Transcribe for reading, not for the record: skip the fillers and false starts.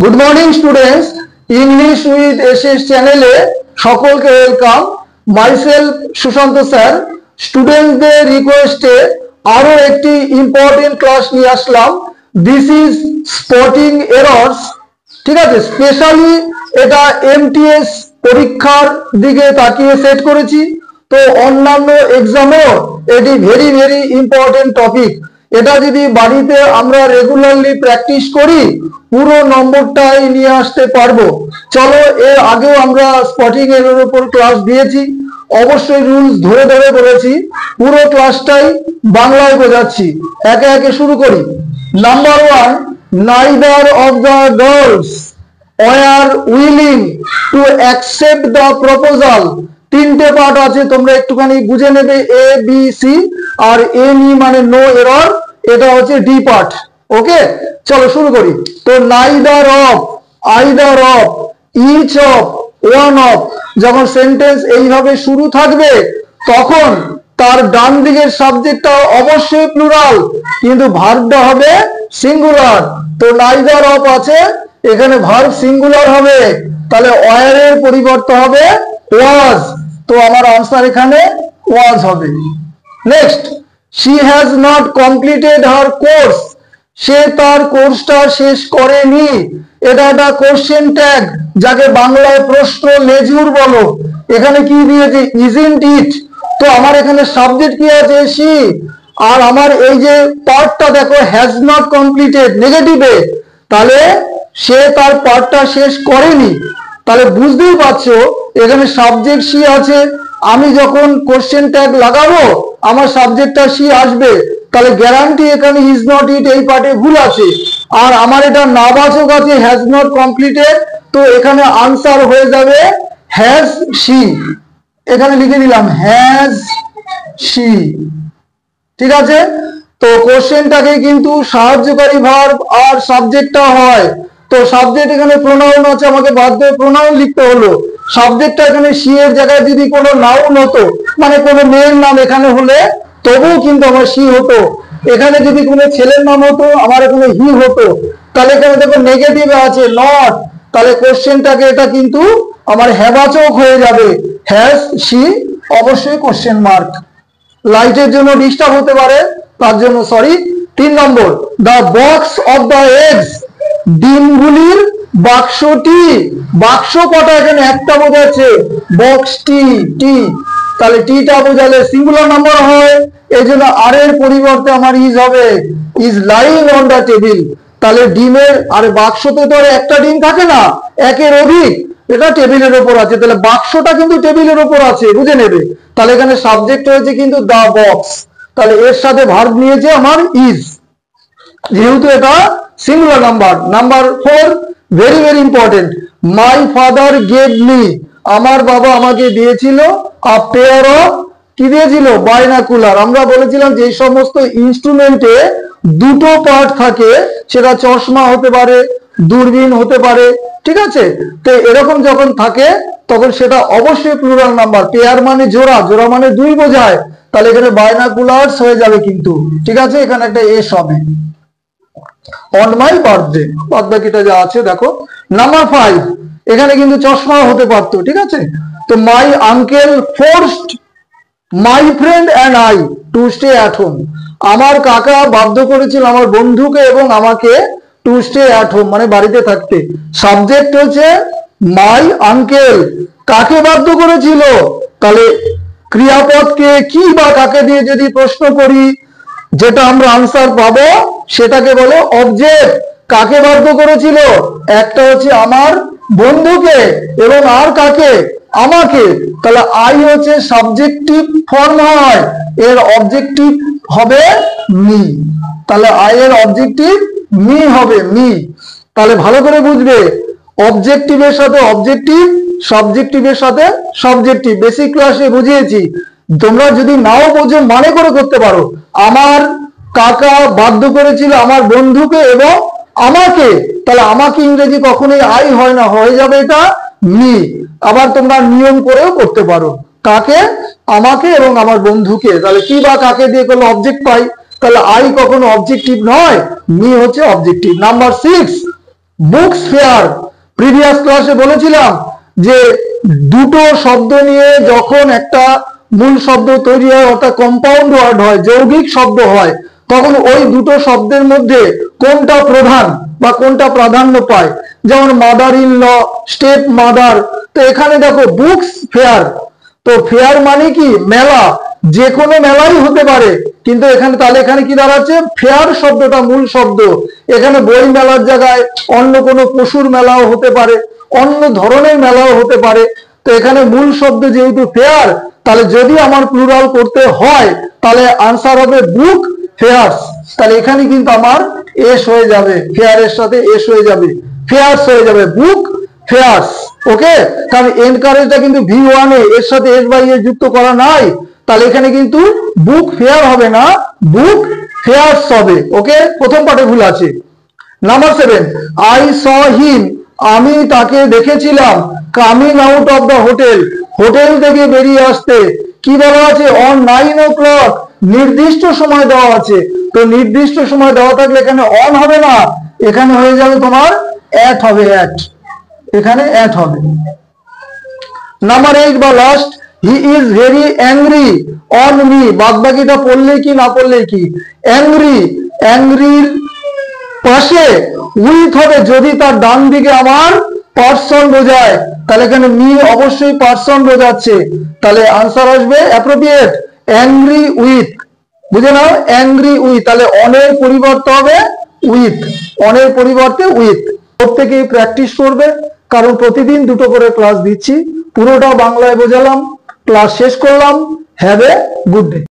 Good morning students, English with SS চ্যানেলে সকলকে welcome. Myself Sushant sir. স্টুডেন্টদের রিকোয়েস্টে আরো একটি ইম্পর্টেন্ট ক্লাস নিয়ে আসলাম। This is spotting errors. ঠিক আছে, স্পেশালি এটা এমটিএস পরীক্ষার দিকে তাকিয়ে সেট করেছি। তো অন্যান্য এক্সামেও এটি ভেরি ভেরি ইম্পর্টেন্ট টপিক। এটা যদি বাড়িতে আমরা রেগুলারলি প্র্যাকটিস করি পুরো নম্বরটাই নিয়ে আসতে পারবো। চলো, এর আগেও আমরা স্পটিং এর উপর ক্লাস দিয়েছি, অবশ্যই রুলস ধরে ধরে বলেছি, পুরো ক্লাসটাই বাংলায় বোঝাচ্ছি। একে একে শুরু করি। Number 1, neither of the girls were willing to accept the proposal। তিনটে পার্ট আছে, তোমরা একটুখানি বুঝে নেবে। এ বি সি আর এনি মানে নো এরর, এটা হচ্ছে ডি পার্ট। ওকে, চলো শুরু করি। তো neither of, either of, each of, one of, যখন সেন্টেন্স এইভাবে শুরু থাকবে তখন তার ডান দিকের সাবজেক্টটা অবশ্যই প্লুরাল, কিন্তু ভার্বটা হবে সিঙ্গুলার। তো নাইদার অফ আছে, এখানে ভার্ব সিঙ্গুলার হবে, তাহলে ওয়ার এর পরিবর্তে হবে ওয়াজ। তো আমার আনসার এখানে ওয়াজ হবে। Next, she has not completed her course। সে তার কোর্সটা শেষ করেনি। এটা একটা কোশ্চেন ট্যাগ, যাকে বাংলায় প্রশ্ন লেজুর বলো। এখানে কি দিয়েছে? isn't it। তো আমার এখানে সাবজেক্ট কি আছে? she। আর আমার এই যে পার্টটা দেখো, has not completed নেগেটিভে, তাহলে সে তার পার্টটা শেষ করেনি। তাহলে বুঝতেই পারছো এখানে সাবজেক্ট she আছে। আমি যখন কোশ্চেন ট্যাগ লাগাবো আমার সাবজেক্টটা she আসবে, তাহলে গ্যারান্টি এখানে ইজ নট ইট এই পার্টে ভুল আছে। আর আমার এটা নাবাচক আছে হ্যাজ নট কমপ্লিটেড, তো এখানে আনসার হয়ে যাবে হ্যাজ শি। এখানে লিখে দিলাম হ্যাজ শি। ঠিক আছে, তো কোশ্চেনটাকে কিন্তু সাহায্যকারী ভার্ব আর সাবজেক্টটা হয়। তো সাবজেক্ট এখানে প্রোনাউন আছে, আমাকে বাধ্য হয়ে প্রোনাউন লিখতে হলো। সাবজেক্টটা এখানে সি এর জায়গায় যদি কোনো নাউন হতো, মানে কোনো মেয়ের নাম এখানে হলে তবুও কিন্তু আমার সি হতো। এখানে যদি কোনো ছেলের নাম হতো আমার এখানে হি হতো। তাহলে এখানে দেখো নেগেটিভ আছে নট, তাহলে কোশ্চেনটাকে এটা কিন্তু আমার হ্যাবাচক হয়ে যাবে হ্যাজ সি, অবশ্যই কোশ্চেন মার্ক। লাইটের জন্য ডিস্টার্ব হতে পারে, তার জন্য sorry. 3 number, the box of the eggs. ডিমগুলির বাক্সটি। বাক্স কটা? এখানে একটা বোঝাচ্ছে, বক্স টি, টি, তাহলে টিটা বোঝালে সিঙ্গুলার নাম্বার হয়, এই জন্য আর এর পরিবর্তে আমার ইজ হবে, is lying on the table. তাহলে ডিমের আর বাক্সতে তো একটা ডিম থাকে না, একের অধিক, এটা টেবিলের উপর আছে, তাহলে বাক্সটা কিন্তু টেবিলের উপর আছে, বুঝে নেবে। তাহলে এখানে সাবজেক্ট হয়েছে কিন্তু দা বক্স, তাহলে এর সাথে ভার্ব নিয়েছে আমার ইজ, যেহেতু এটা singular number. Number 4, very very important, my father gave me. আমার বাবা আমাকে দিয়েছিল আ পেয়ার অফ, কি দিয়েছিল? বাইনাকুলার। আমরা বলেছিলাম যে এই সমস্ত ইনস্ট্রুমেন্টে দুটো পার্ট থাকে, সেটা চশমা হতে পারে, দূরবীন হতে পারে, ঠিক আছে। তো এরকম যখন থাকে তখন সেটা অবশ্যই প্লুরাল নাম্বার। পেয়ার মানে জোড়া, জোড়া মানে দুই বোঝায়, তাহলে এখানে বাইনাকুলার্স হয়ে যাবে কিন্তু, ঠিক আছে। এখানে একটা এস হবে। অন মাই বার্থডে, বাদ বাকিটা যা আছে দেখো। নাম্বার 5, এখানে কিন্তু চশমা হতে পারতো, ঠিক আছে। তো my uncle forced my friend and I to stay at home. আমার কাকা বাধ্য করেছিল আমার বন্ধুকে এবং আমাকে টু স্টে অ্যাট হোম, মানে বাড়িতে থাকতে। সাবজেক্ট হচ্ছে মাই আঙ্কেল। কাকে বাধ্য করেছিল? তাহলে ক্রিয়াপদকে কি বা কাকে দিয়ে যদি প্রশ্ন করি, যেটা আমরা আনসার পাবো সেটাকে বলে অবজেক্ট। কাকে বাধ্য করেছিল? একটা হচ্ছে আমার বন্ধুকে, এবং আর কাকে? আমাকে। তাহলে আই হচ্ছে সাবজেক্টিভ ফর্ম হয়, এর অবজেক্টিভ হবে মি। তাহলে আই এর অবজেক্টিভ মি হবে, মি। তাহলে ভালো করে বুঝবে, অবজেক্টিভের সাথে অবজেক্টিভ, সাবজেক্টিভের সাথে সাবজেক্টিভ। বেসিক ক্লাসে বুঝিয়েছি, তোমরা যদি নাও বোঝো মানে করে করতে পারো। আমার কাকা বাধ্য করেছিল আমার বন্ধুকে এবং আমাকে, তাহলে আমাকে ইংরেজি কখনোই আই হয় না, হয়ে যাবে এটা মি। আবার তোমরা নিয়ম করেও করতে পারো, কাকে? আমাকে এবং আমার বন্ধুকে। তাহলে কি বা কাকে দিয়ে করলে অবজেক্ট পাই, তাহলে আই কখনো অবজেক্টিভ নয়, মি হচ্ছে objective. Number 6, books fair. Previous ক্লাসে বলেছিলাম যে দুটো শব্দ নিয়ে যখন একটা মূল শব্দ তৈরি হয় অর্থাৎ কম্পাউন্ড ওয়ার্ড হয়, যৌগিক শব্দ হয়, তখন ওই দুটো শব্দের মধ্যে কোনটা প্রধান বা কোনটা প্রাধান্য পায়। যেমন mother in law, step mother. তো এখানে দেখো বুকস ফেয়ার, তো ফেয়ার মানে কি মেলা, যে কোনো মেলাই হতে পারে, কিন্তু এখানে তাহলে এখানে কি দাঁড়াচ্ছে, ফেয়ার শব্দটা মূল শব্দ। এখানে বই মেলার জায়গায় অন্য কোনো পশুর মেলাও হতে পারে, অন্য ধরনের মেলাও হতে পারে। তো এখানে মূল শব্দ যেহেতু ফেয়ার, তাহলে যদি আমার প্লুরাল করতে হয় তাহলে আনসার হবে বুক ফেয়ার্স। তাহলে এখানে কিন্তু আমার এস হয়ে যাবে, ফেয়ারের সাথে এস হয়ে যাবে, ফেয়ার্স হয়ে যাবে, বুক ফেয়ার্স। ওকে, কারণ এনকারেজটা কিন্তু V1 এর সাথে এস বাই এস যুক্ত করা নাই, তাহলে এখানে কিন্তু বুক ফেয়ার হবে না, বুক ফেয়ার্স হবে। ওকে, প্রথম পার্টে ভুল আছে। নাম্বার 7, আই স হিম, আমি তাকে দেখেছিলাম, coming out of the hotel, hotel থেকে বেরিয়ে আসতে। কি বলা আছে, অন 9 o'clock, নির্দিষ্ট সময় দেওয়া আছে। তো নির্দিষ্ট সময় দেওয়া থাকলে এখানে অন হবে না, এখানে হয়ে যাবে তোমার অ্যাট হবে, অ্যাট, এখানে অ্যাট হবে। নাম্বার 8 বা last, he is very angry on me, বাদ বাকিটা পড়লে কি না পড়লে কি, অ্যাংরি, অ্যাংরির পাশে উইথ হবে যদি তার ডান দিকে আমার পার্সন বোঝায়, তাহলে এখানে মি অবশ্যই পার্সন বোঝাচ্ছে, তাহলে আনসার আসবে অ্যাপ্রোপ্রিয়েট অ্যাংরি উইথ। বুঝে নাও, অ্যাংরি উইথ, তাহলে অনের পরিবর্তে হবে উইথ, অনের পরিবর্তে উইথ। প্রত্যেকেই প্র্যাকটিস করবে, কারণ প্রতিদিন দুটো করে ক্লাস দিচ্ছি, পুরোটা বাংলায় বোঝালাম, ক্লাস শেষ করলাম। Have a good day.